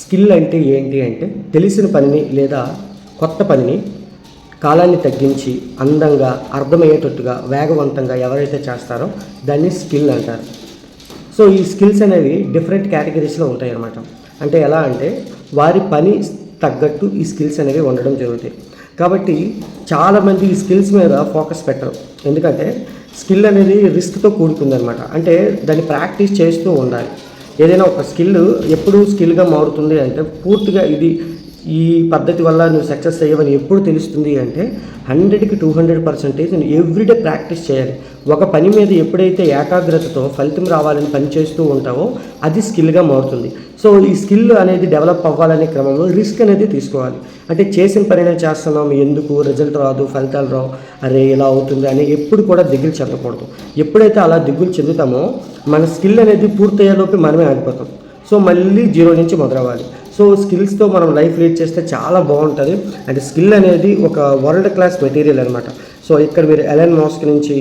Skill అంటే ఏంటి అంటే తెలిసిన పనిని లేదా కొత్త పనిని కాలాన్ని తగ్గించి అందంగా అర్థమయ్యేటట్టుగా వేగవంతంగా ఎవరైతే చేస్తారో దాన్ని స్కిల్ అంటారు. సో ఈ స్కిల్స్ అనేవి డిఫరెంట్ కేటగిరీస్లో ఉంటాయి అన్నమాట. అంటే ఎలా అంటే వారి పని తగ్గట్టు ఈ స్కిల్స్ అనేవి ఉండడం జరుగుతాయి. కాబట్టి చాలామంది ఈ స్కిల్స్ మీద ఫోకస్ పెట్టరు. ఎందుకంటే స్కిల్ అనేది రిస్క్తో కూడుకుందనమాట. అంటే దాన్ని ప్రాక్టీస్ చేస్తూ ఉండాలి. ఏదైనా ఒక స్కిల్ ఎప్పుడు స్కిల్గా మారుతుంది అంటే పూర్తిగా ఇది ఈ పద్ధతి వల్ల నువ్వు సక్సెస్ అయ్యవని ఎప్పుడు తెలుస్తుంది అంటే 100కి 200% నేను ఎవ్రీడే ప్రాక్టీస్ చేయాలి. ఒక పని మీద ఎప్పుడైతే ఏకాగ్రతతో ఫలితం రావాలని పని చేస్తూ ఉంటావో అది స్కిల్గా మారుతుంది. సో ఈ స్కిల్ అనేది డెవలప్ అవ్వాలనే క్రమంలో రిస్క్ అనేది తీసుకోవాలి. అంటే చేసిన పనినే చేస్తున్నాం, ఎందుకు రిజల్ట్ రాదు, ఫలితాలు రావు, అరే ఇలా అవుతుంది అని ఎప్పుడు కూడా దిగులు చెందకూడదు. ఎప్పుడైతే అలా దిగులు చెందుతామో మన స్కిల్ అనేది పూర్తయ్యేలోపు మనమే ఆగిపోతాం. సో మళ్ళీ జీరో నుంచి మొదలవ్వాలి. సో స్కిల్స్తో మనం లైఫ్ లీడ్ చేస్తే చాలా బాగుంటుంది. అంటే స్కిల్ అనేది ఒక వరల్డ్ క్లాస్ మెటీరియల్ అనమాట. సో ఇక్కడ మీరు ఎలన్ మస్క్ నుంచి